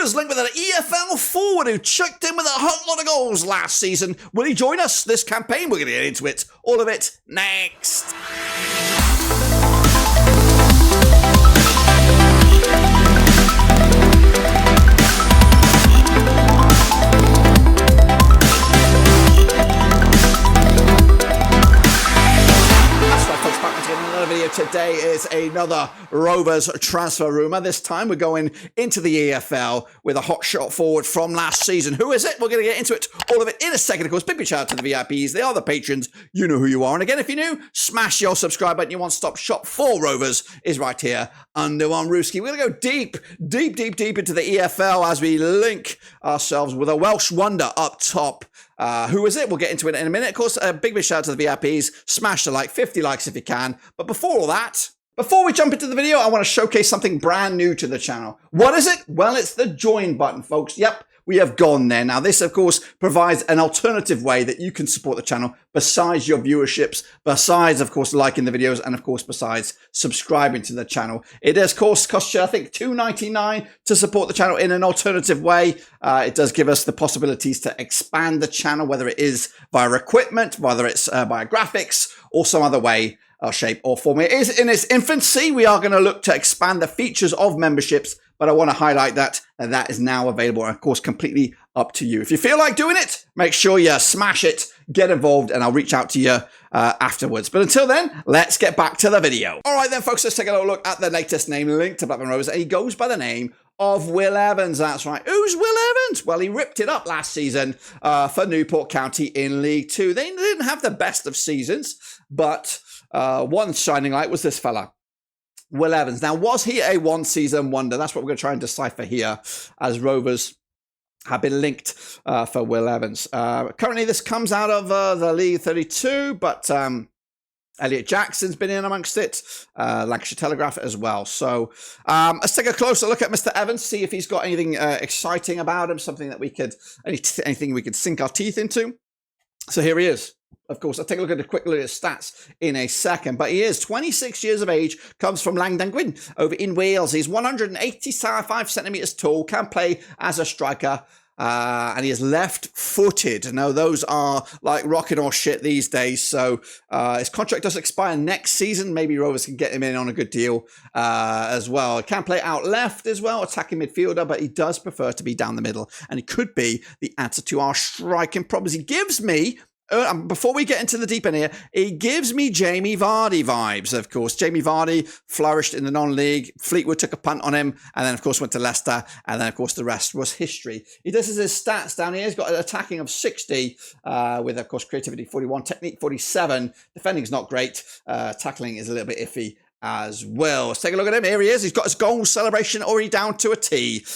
Rovers linked with an EFL forward who chucked in with a whole lot of goals last season. Will he join us this campaign? We're going to get into it. All of it next. Today is another Rovers transfer rumour. This time we're going into the EFL with a hotshot forward from last season. Who is it? We're going to get into it, all of it in a second. Of course, big shout out to the VIPs. They are the patrons. You know who you are. And again, if you're new, smash your subscribe button. Your one-stop shop for Rovers is right here under Rumour. We're going to go deep into the EFL as we link ourselves with a Welsh wonder up top. Who is it? We'll get into it in a minute. Of course, a big shout out to the VIPs. Smash the like, 50 likes if you can. But before all that, before we jump into the video, I want to showcase something brand new to the channel. What is it? Well, it's the join button, folks. Yep, we have gone there. Now, this, of course, provides an alternative way that you can support the channel besides your viewerships, besides, of course, liking the videos, and, of course, besides subscribing to the channel. It does, of course, cost you, I think, $2.99 to support the channel in an alternative way. It does give us the possibilities to expand the channel, whether it is via equipment, whether it's via graphics, or some other way, shape, or form. It is in its infancy. We are going to look to expand the features of memberships, but I want to highlight that is now available, and of course, completely up to you. If you feel like doing it, make sure you smash it, get involved, and I'll reach out to you afterwards. But until then, let's get back to the video. All right then, folks, let's take a little look at the latest name linked to Blackburn Rovers, and he goes by the name of Will Evans. That's right. Who's Will Evans? Well, he ripped it up last season for Newport County in League Two. They didn't have the best of seasons, but one shining light was this fella, Will Evans. Now, was he a one-season wonder? That's what we're going to try and decipher here as Rovers have been linked for Will Evans. Currently, this comes out of the League 32, but Elliot Jackson's been in amongst it, Lancashire Telegraph as well. So let's take a closer look at Mr. Evans, see if he's got anything exciting about him, something that we could, anything we could sink our teeth into. So here he is. Of course, I'll take a look at a quick look at his stats in a second. But he is 26 years of age, comes from Langdangwyn over in Wales. He's 185 centimetres tall, can play as a striker, and he is left-footed. Now, those are like rocking or shit these days. So his contract does expire next season. Maybe Rovers can get him in on a good deal as well. He can play out left as well, attacking midfielder, but he does prefer to be down the middle. And he could be the answer to our striking problems. He gives me... before we get into the deep end here, he gives me Jamie Vardy vibes, of course. Jamie Vardy flourished in the non-league. Fleetwood took a punt on him, and then, of course, went to Leicester, and then, of course, the rest was history. He does his stats down here. He's got an attacking of 60, with, of course, creativity 41, technique 47. Defending is not great. Tackling is a little bit iffy as well. Let's take a look at him. Here he is. He's got his goal celebration already down to a T.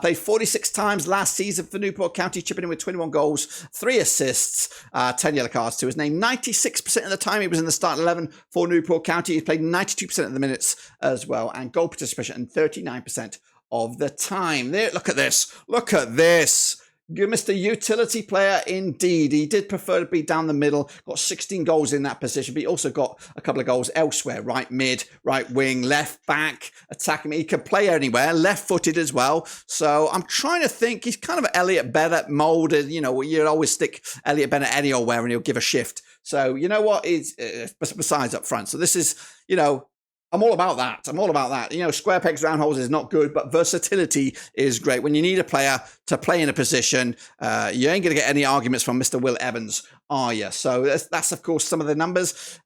Played 46 times last season for Newport County, chipping in with 21 goals, 3 assists, 10 yellow cards to his name. 96% of the time he was in the starting 11 for Newport County. He played 92% of the minutes as well, and goal participation and 39% of the time. There, look at this. Look at this. Mr. Utility player indeed. He did prefer to be down the middle, got 16 goals in that position, but he also got a couple of goals elsewhere, right mid, right wing, left back, attacking. He can play anywhere, left-footed as well. So I'm trying to think, he's kind of Elliot Bennett molded, you know, you'd always stick Elliot Bennett anywhere and he'll give a shift. So you know what, is besides up front. So this is, you know, I'm all about that. I'm all about that. You know, square pegs, round holes is not good, but versatility is great. When you need a player to play in a position, you ain't going to get any arguments from Mr. Will Evans, are you? So that's of course, some of the numbers.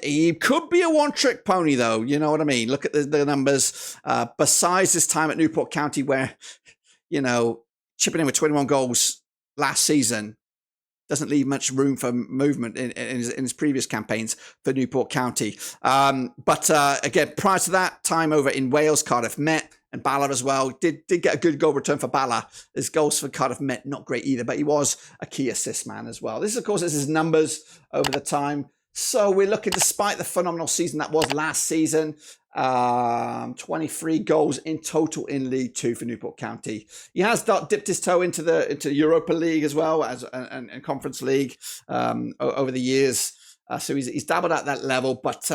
He could be a one-trick pony, though. You know what I mean? Look at the numbers. Besides his time at Newport County, where, you know, chipping in with 21 goals last season, doesn't leave much room for movement in his previous campaigns for Newport County. But again, prior to that, time over in Wales, Cardiff Met, and Bala as well. Did get a good goal return for Bala. His goals for Cardiff Met, not great either, but he was a key assist man as well. This, of course, is his numbers over the time. So we're looking, despite the phenomenal season that was last season, 23 goals in total in League Two for Newport County. He has dipped his toe into Europa League as well as and Conference League over the years. So he's dabbled at that level, but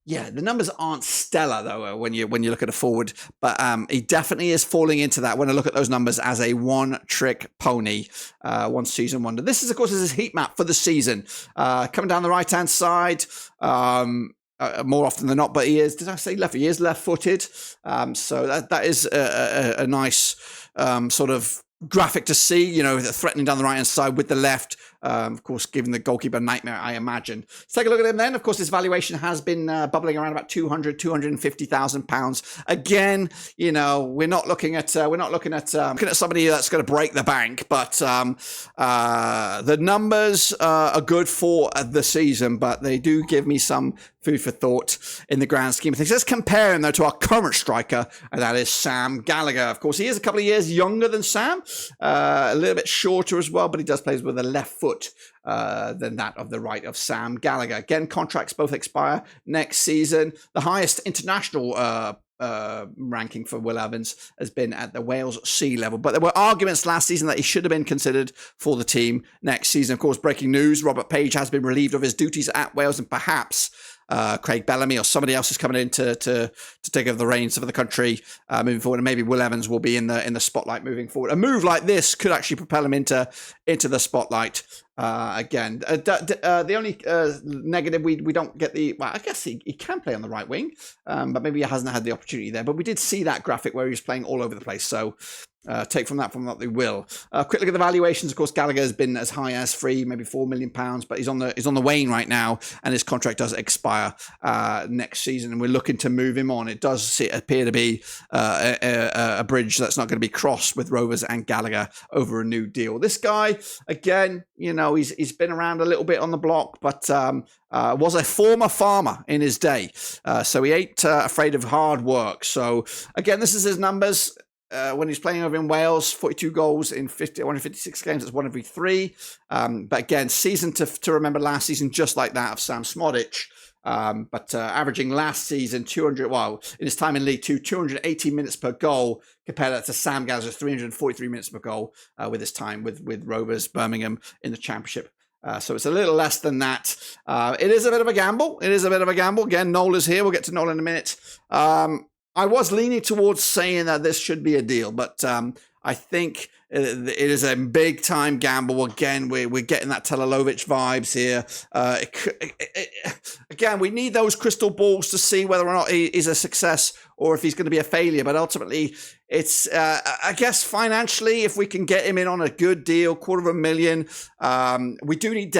Yeah, the numbers aren't stellar though when you look at a forward, but he definitely is falling into that when I look at those numbers as a one-trick pony, one season wonder. This is, of course, his heat map for the season. Coming down the right-hand side, more often than not, but he is, did I say left? He is left-footed, so that is a nice sort of graphic to see, you know, threatening down the right-hand side with the left. Of course, giving the goalkeeper a nightmare, I imagine. Let's take a look at him then. Of course, his valuation has been bubbling around about £250,000. Again, you know, we're not looking at somebody that's going to break the bank, but the numbers are good for the season, but they do give me some food for thought in the grand scheme of things. Let's compare him though to our current striker, and that is Sam Gallagher. Of course, he is a couple of years younger than Sam, a little bit shorter as well, but he does play with a left foot than that of the right of Sam Gallagher. Again, contracts both expire next season. The highest international ranking for Will Evans has been at the Wales C level, but there were arguments last season that he should have been considered for the team next season. Of course, breaking news, Robert Page has been relieved of his duties at Wales, and perhaps Craig Bellamy or somebody else is coming in to take over the reins of the country moving forward, and maybe Will Evans will be in the spotlight moving forward. A move like this could actually propel him into the spotlight again. The only negative, we don't get the, well, I guess he can play on the right wing, but maybe he hasn't had the opportunity there. But we did see that graphic where he was playing all over the place, so take from that they will. Quick look at the valuations. Of course, Gallagher has been as high as maybe £4 million, but he's on the wane right now, and his contract does expire next season, and we're looking to move him on. It does appear to be a bridge that's not going to be crossed with Rovers and Gallagher over a new deal. This guy, again, you know, he's been around a little bit on the block, but was a former farmer in his day, so he ain't afraid of hard work. So again, this is his numbers. When he's playing over in Wales, 42 goals in 156 games. That's 1 every 3. But again, season to remember last season, just like that of Sam Smodic. But averaging last season 200, well, in his time in League Two, 218 minutes per goal. Compare that to Sam Gallagher's 343 minutes per goal with his time with Rovers Birmingham in the Championship. So it's a little less than that. It is a bit of a gamble. Again, Noel is here. We'll get to Noel in a minute. I was leaning towards saying that this should be a deal, but I think it is a big-time gamble. Again, we're getting that Telalovic vibes here. Again, we need those crystal balls to see whether or not he is a success or if he's going to be a failure. But ultimately, it's, I guess, financially, if we can get him in on a good deal, $250,000, we do need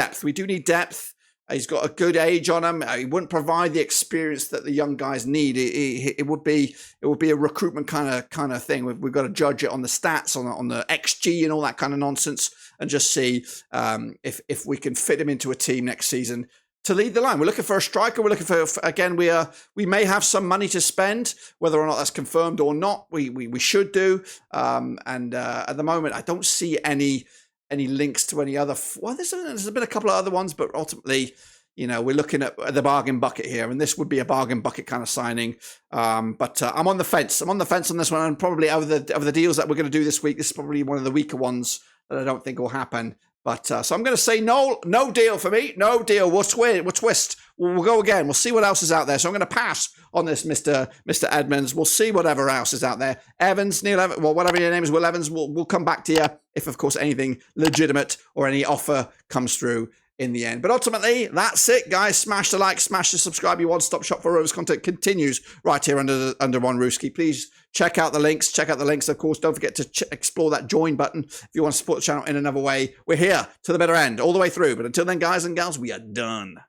depth. He's got a good age on him. He wouldn't provide the experience that the young guys need. It would be a recruitment kind of thing. We've got to judge it on the stats, on the XG and all that kind of nonsense, and just see if we can fit him into a team next season to lead the line. We're looking for a striker. We're looking for, again, we may have some money to spend, whether or not that's confirmed or not. We should do. And at the moment, I don't see any links to any other. Well, there's been a couple of other ones, but ultimately, you know, we're looking at the bargain bucket here, and this would be a bargain bucket kind of signing. But I'm on the fence. I'm on the fence on this one, and probably of the deals that we're going to do this week, this is probably one of the weaker ones that I don't think will happen. But so I'm going to say no deal for me. No deal. We'll twist. We'll go again. We'll see what else is out there. So I'm going to pass on this, Mr. Edmonds. We'll see whatever else is out there. Evans, Neil Evans, well, whatever your name is, Will Evans, we'll come back to you if, of course, anything legitimate or any offer comes through in the end. But ultimately, that's it, guys. Smash the like, smash the subscribe. Your one-stop shop for Rovers content continues right here under one Rooski. Please check out the links. Of course, don't forget to explore that join button if you want to support the channel in another way. We're here to the bitter end, all the way through. But until then, guys and gals, we are done.